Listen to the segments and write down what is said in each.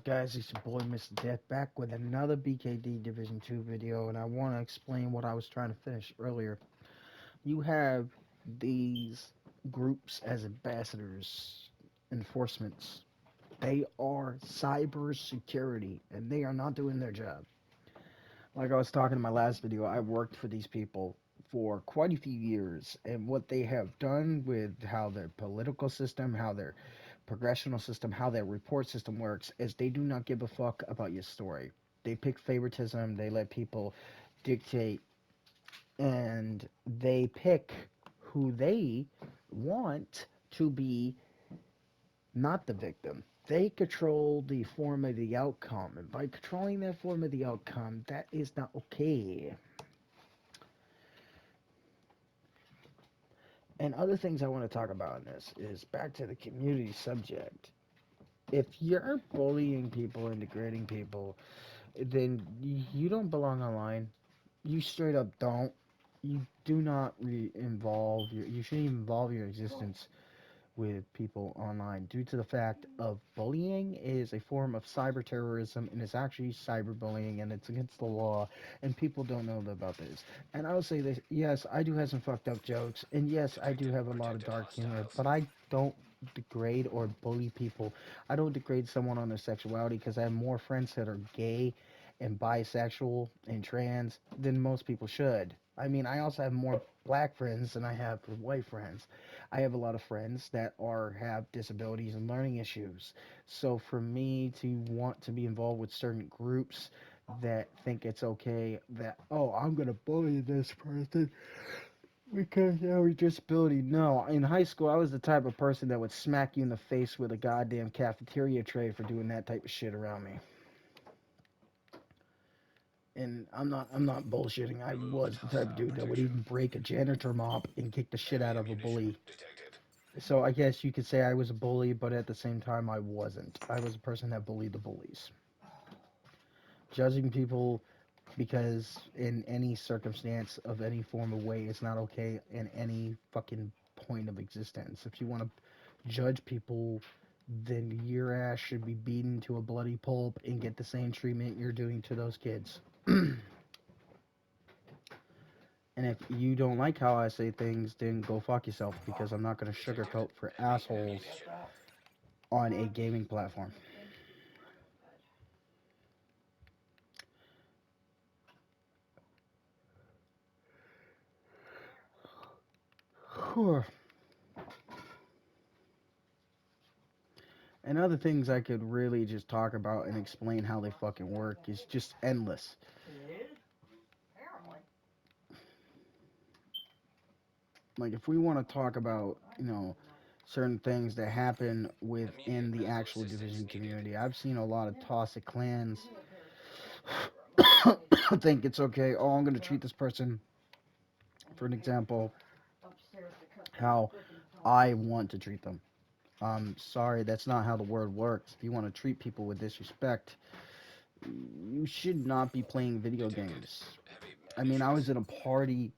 Guys? It's your boy Mr. Death back with another BKD Division 2 video, and I want to explain what I was trying to finish earlier. You have these groups as ambassadors, enforcements. They are cyber security, and they are not doing their job. Like I was talking in my last video, I worked for these people for quite a few years, and what they have done with how their political system, how their progressional system, how their report system works, is they do not give a fuck about your story. They pick favoritism, they let people dictate, and they pick who they want to be not the victim. They control the form of the outcome, and by controlling that form of the outcome, that is not okay. And other things I want to talk about in this is back to the community subject. If you're bullying people and degrading people, then you don't belong online. You straight up don't. You do not involve you shouldn't even involve your existence with people online due to the fact of bullying is a form of cyber terrorism and it's actually cyberbullying and it's against the law and people don't know about this. And I will say this, yes, I do have some fucked up jokes and yes, I do have a lot of dark humor, but I don't degrade or bully people. I don't degrade someone on their sexuality because I have more friends that are gay and bisexual and trans than most people should. I mean, I also have more black friends than I have white friends. I have a lot of friends that have disabilities and learning issues. So for me to want to be involved with certain groups that think it's okay that, oh, I'm gonna bully this person because they have a disability. No, in high school I was the type of person that would smack you in the face with a goddamn cafeteria tray for doing that type of shit around me. And I'm not bullshitting. I was the type of dude that would even break a janitor mop and kick the shit out of a bully. So I guess you could say I was a bully, but at the same time I wasn't. I was a person that bullied the bullies. Judging people because in any circumstance of any form of way it's not okay in any fucking point of existence. If you want to judge people, then your ass should be beaten to a bloody pulp and get the same treatment you're doing to those kids. And if you don't like how I say things, then go fuck yourself because I'm not going to sugarcoat for assholes on a gaming platform. And other things I could really just talk about and explain how they fucking work is just endless. Like, if we want to talk about, certain things that happen within the actual division community, I've seen a lot of toxic clans think it's okay, oh, I'm going to treat this person, for an example, how I want to treat them. Sorry, that's not how the word works. If you want to treat people with disrespect, you should not be playing video games. I mean, I was in a party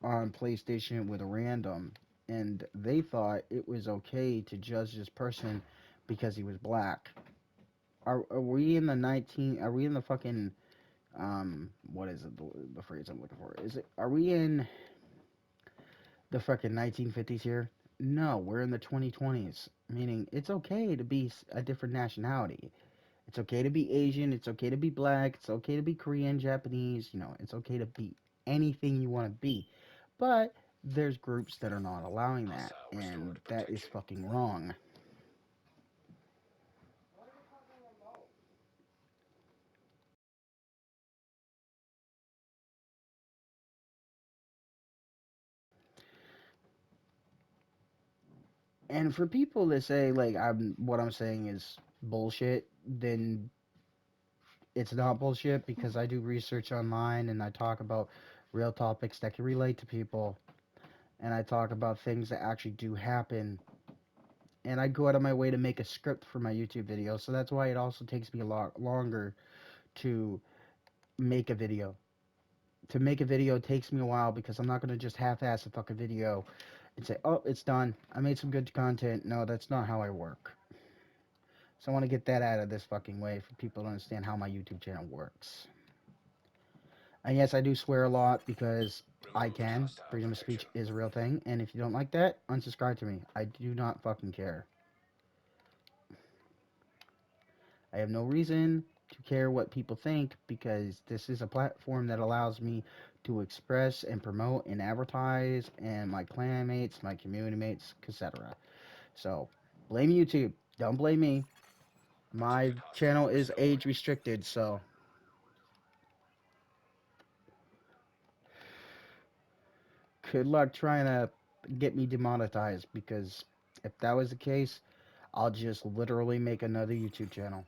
on PlayStation with a random, and they thought it was okay to judge this person because he was black. Are we in the 19? Are we in the fucking what is it? The phrase I'm looking for? Is it? Are we in the fucking 1950s here? No, we're in the 2020s. Meaning, it's okay to be a different nationality. It's okay to be Asian. It's okay to be black. It's okay to be Korean, Japanese. It's okay to be anything you want to be. But there's groups that are not allowing that, and that is fucking wrong. And for people that say like what I'm saying is bullshit, then it's not bullshit because I do research online and I talk about real topics that can relate to people and I talk about things that actually do happen and I go out of my way to make a script for my YouTube video. So that's why it also takes me a lot longer to make a video. To make a video takes me a while because I'm not going to just half-ass a fucking video and say, oh, it's done. I made some good content. No, that's not how I work. So I want to get that out of this fucking way for people to understand how my YouTube channel works. And yes, I do swear a lot because I can. Freedom of speech is a real thing. And if you don't like that, unsubscribe to me. I do not fucking care. I have no reason to care what people think because this is a platform that allows me to express and promote and advertise and my clan mates, my community mates, etc. So, blame YouTube. Don't blame me. My channel is age restricted, so good luck trying to get me demonetized because if that was the case, I'll just literally make another YouTube channel.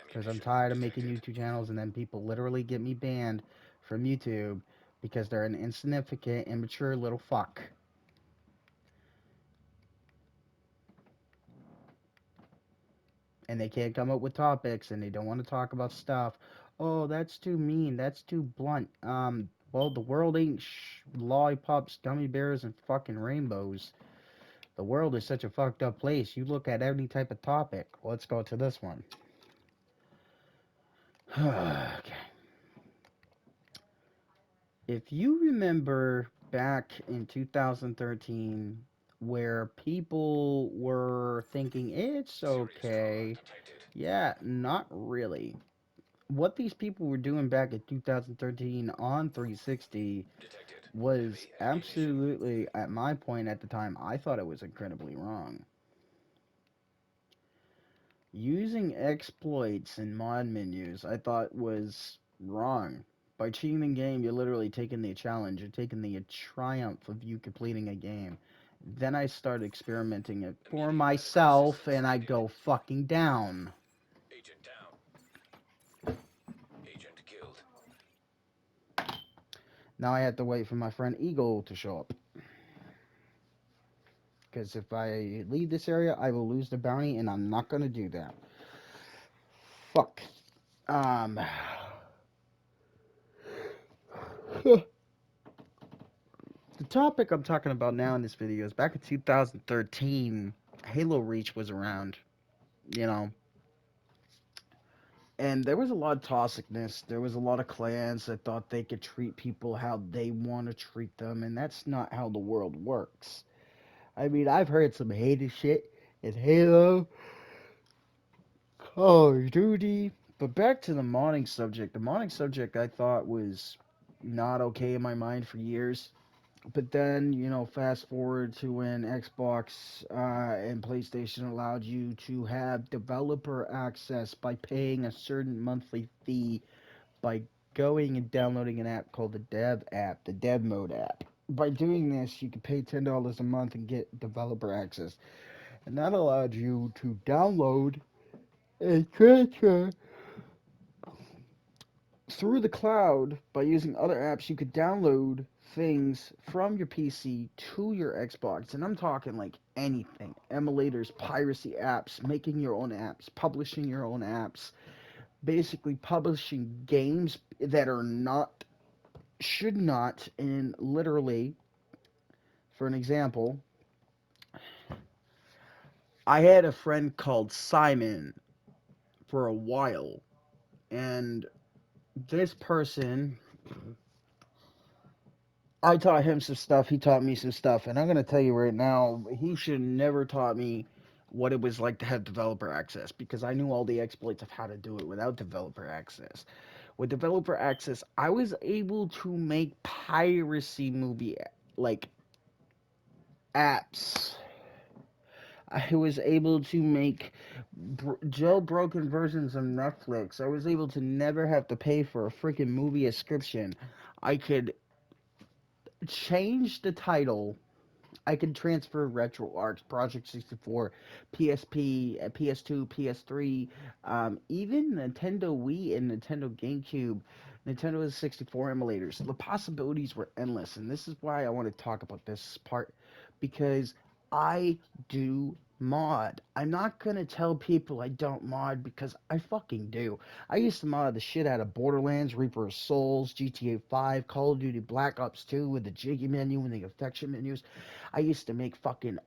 Because I'm tired of making YouTube channels and then people literally get me banned from YouTube because they're an insignificant, immature little fuck. And they can't come up with topics and they don't want to talk about stuff. Oh, that's too mean. That's too blunt. Well, the world ain't lollipops, gummy bears, and fucking rainbows. The world is such a fucked up place. You look at any type of topic. Let's go to this one. Okay. If you remember back in 2013 where people were thinking it's okay, yeah, not really. What these people were doing back in 2013 on 360 was absolutely, at my point at the time, I thought it was incredibly wrong. Using exploits in mod menus, I thought was wrong. By cheating the game, you're literally taking the challenge. You're taking the triumph of you completing a game. Then I started experimenting it for myself, and I go fucking down. Agent down. Agent killed. Now I have to wait for my friend Eagle to show up. Because if I leave this area, I will lose the bounty, and I'm not gonna do that. Fuck. Um. The topic I'm talking about now in this video is back in 2013, Halo Reach was around, you know, and there was a lot of toxicness. There was a lot of clans that thought they could treat people how they want to treat them, and that's not how the world works. I mean, I've heard some hated shit in Halo, Call of Duty, but back to the modding subject. The modding subject I thought was not okay in my mind for years. But then, fast forward to when Xbox and PlayStation allowed you to have developer access by paying a certain monthly fee by going and downloading an app called the Dev app, the Dev Mode app. By doing this, you could pay $10 a month and get developer access. And that allowed you to download and transfer through the cloud by using other apps. You could download things from your PC to your Xbox, and I'm talking like anything: emulators, piracy apps, making your own apps, publishing your own apps, basically publishing games that are not, should not, and literally, for an example, I had a friend called Simon for a while, and this person, I taught him some stuff. He taught me some stuff, and I'm gonna tell you right now, he should never taught me what it was like to have developer access because I knew all the exploits of how to do it without developer access. With developer access, I was able to make piracy movie like apps. I was able to make jailbroken versions of Netflix. I was able to never have to pay for a freaking movie subscription. I could change the title. I can transfer RetroArch, Project 64, PSP, PS2, PS3, even Nintendo Wii and Nintendo GameCube, Nintendo 64 emulators. The possibilities were endless, and this is why I want to talk about this part, because I do mod. I'm not gonna tell people I don't mod because I fucking do. I used to mod the shit out of Borderlands, Reaper of Souls, GTA 5, Call of Duty Black Ops 2 with the jiggy menu and the affection menus. I used to make fucking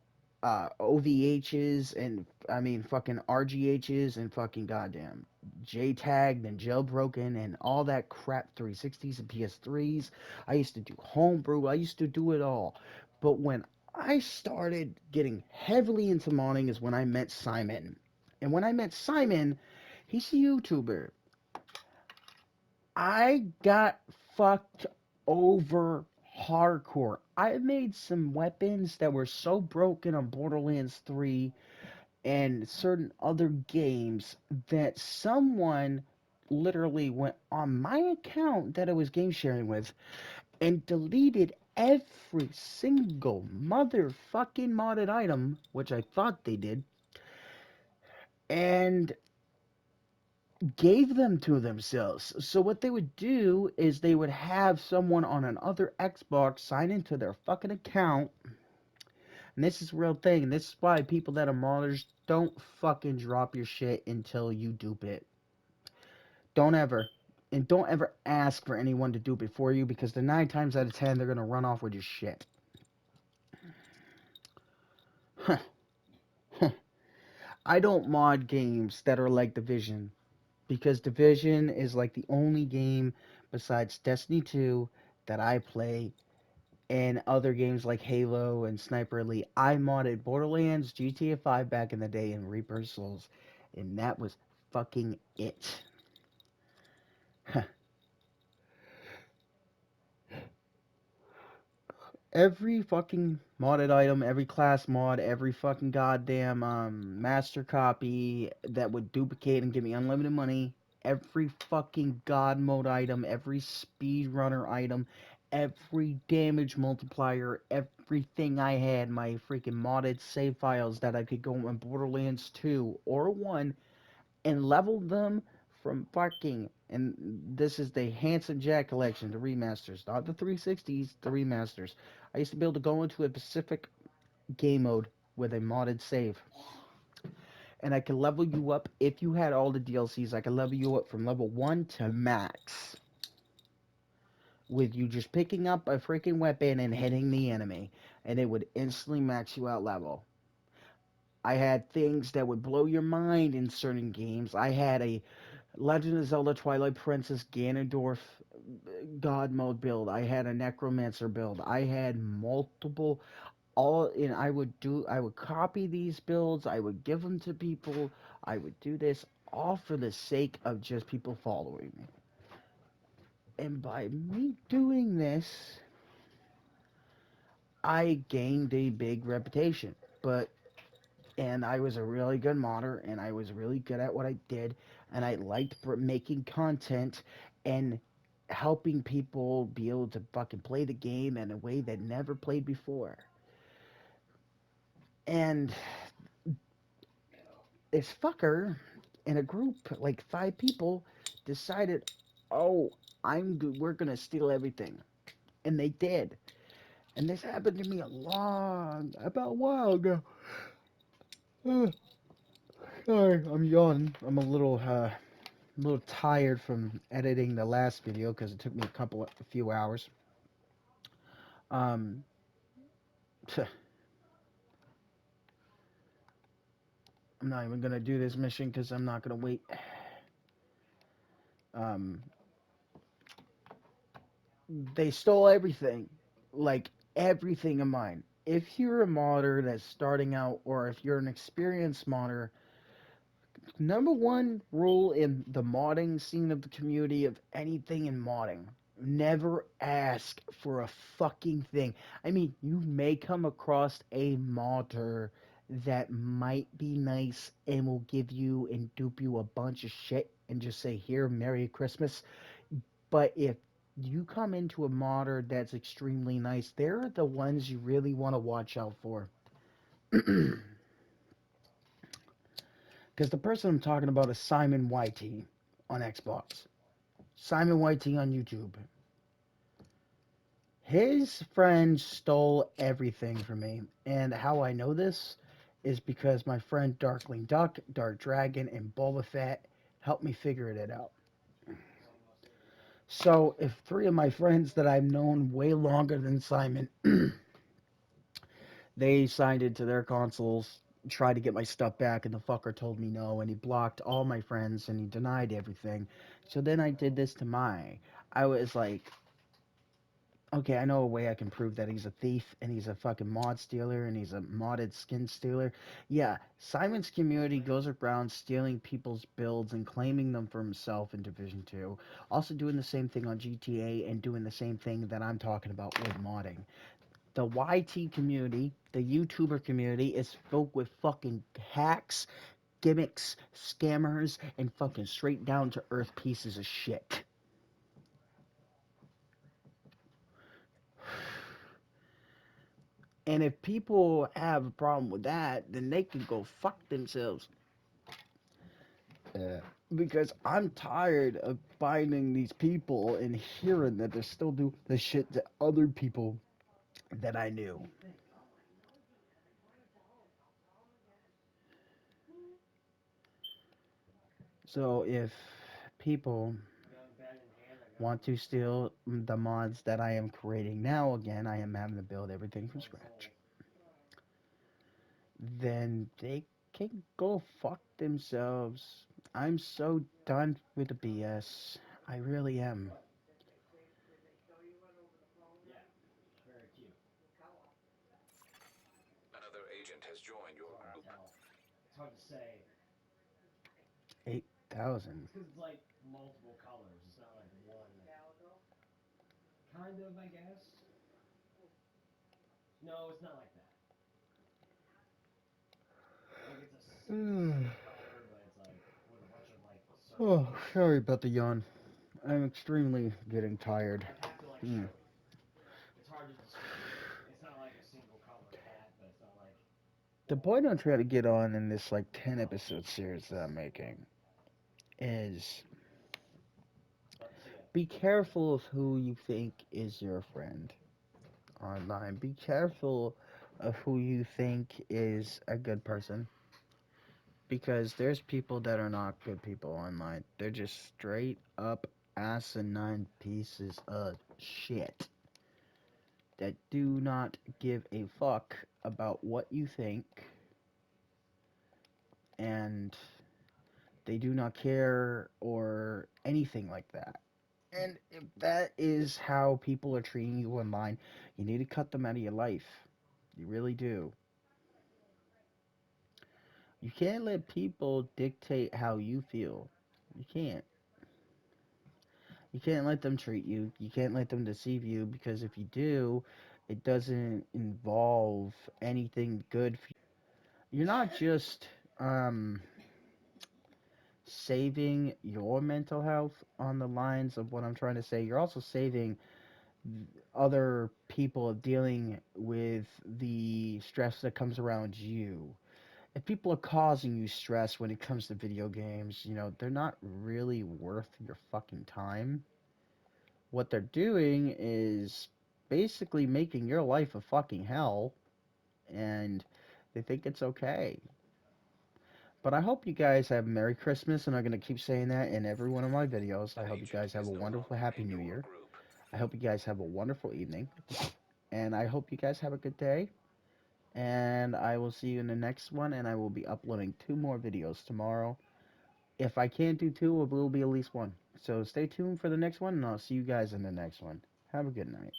OVHs and I mean fucking RGHs and fucking goddamn JTagged and jailbroken and all that crap 360s and PS3s. I used to do homebrew. I used to do it all. But when I started getting heavily into modding is when I met Simon. And when I met Simon, he's a YouTuber. I got fucked over hardcore. I made some weapons that were so broken on Borderlands 3 and certain other games that someone literally went on my account that I was game sharing with and deleted every single motherfucking modded item, which I thought they did, and gave them to themselves. So what they would do is they would have someone on another Xbox sign into their fucking account. And this is a real thing. And this is why people that are modders don't fucking drop your shit until you dupe it. Don't ever. And don't ever ask for anyone to dupe it for you because the 9 times out of 10 they're gonna run off with your shit. I don't mod games that are like Division because Division is like the only game besides Destiny 2 that I play and other games like Halo and Sniper Elite. I modded Borderlands, GTA 5 back in the day, and Reaper Souls, and that was fucking it. Every fucking modded item, every class mod, every fucking goddamn master copy that would duplicate and give me unlimited money, every fucking god mode item, every speedrunner item, every damage multiplier, everything I had, my freaking modded save files that I could go on Borderlands 2 or 1 and leveled them from fucking, and this is the Handsome Jack collection, the remasters, not the 360s, the remasters. I used to be able to go into a specific game mode with a modded save, and I could level you up if you had all the DLCs. I could level you up from level 1 to max with you just picking up a freaking weapon and hitting the enemy, and it would instantly max you out level. I had things that would blow your mind in certain games. I had a Legend of Zelda Twilight Princess Ganondorf God mode build. I had a Necromancer build. I had multiple all and I would copy these builds. I would give them to people. I would do this all for the sake of just people following me. And by me doing this, I gained a big reputation. But and I was a really good modder and I was really good at what I did and I liked making content and helping people be able to fucking play the game in a way that never played before. And this fucker in a group like 5 people decided, "Oh, we're going to steal everything." And they did. And this happened to me about a while ago. Sorry, I'm yawning. I'm a little tired from editing the last video because it took me a few hours. Um, I'm not even gonna do this mission because I'm not gonna wait. Um, they stole everything, like everything of mine. If you're a modder that's starting out, or if you're an experienced modder, number one rule in the modding scene of the community of anything in modding: never ask for a fucking thing. I mean, you may come across a modder that might be nice and will give you and dupe you a bunch of shit and just say, "Here, Merry Christmas." But if you come into a modder that's extremely nice, they're the ones you really want to watch out for. Because the person I'm talking about is Simon YT on Xbox. Simon YT on YouTube. His friend stole everything from me. And how I know this is because my friend Darkling Duck, Dark Dragon, and Boba Fett helped me figure it out. So if 3 of my friends that I've known way longer than Simon They signed into their consoles, tried to get my stuff back, and the fucker told me no, and he blocked all my friends and he denied everything. So then I did this to my. I was like, okay, I know a way I can prove that he's a thief and he's a fucking mod stealer and he's a modded skin stealer. Yeah, Simon's community goes around stealing people's builds and claiming them for himself in Division 2. Also doing the same thing on GTA and doing the same thing that I'm talking about with modding. The YT community, the YouTuber community, is filled with fucking hacks, gimmicks, scammers, and fucking straight down to earth pieces of shit. And if people have a problem with that, then they can go fuck themselves. Yeah. Because I'm tired of finding these people and hearing that they're still doing the shit to other people that I knew. So if people want to steal the mods that I am creating now, again, I am having to build everything from scratch, then they can go fuck themselves. I'm so done with the BS. I really am. Another agent has joined your group. 8,000. Oh, sorry about the yawn. I'm extremely getting tired. Mm. The point I'm trying to get on in this like 10 episode series that I'm making is be careful of who you think is your friend online. Be careful of who you think is a good person, because there's people that are not good people online. They're just straight up asinine pieces of shit that do not give a fuck about what you think, and they do not care or anything like that. And if that is how people are treating you online, you need to cut them out of your life. You really do. You can't let people dictate how you feel. You can't. You can't let them treat you. You can't let them deceive you, because if you do, it doesn't involve anything good for you. You're not just um, saving your mental health on the lines of what I'm trying to say. You're also saving other people dealing with the stress that comes around you. If people are causing you stress when it comes to video games, they're not really worth your fucking time. What they're doing is basically making your life a fucking hell, and they think it's okay. But I hope you guys have Merry Christmas, and I'm going to keep saying that in every one of my videos. I An hope you agent guys have is a no wonderful longer Happy in New your Year. group. I hope you guys have a wonderful evening, and I hope you guys have a good day. And I will see you in the next one, and I will be uploading 2 more videos tomorrow. If I can't do two, it will be at least one. So stay tuned for the next one, and I'll see you guys in the next one. Have a good night.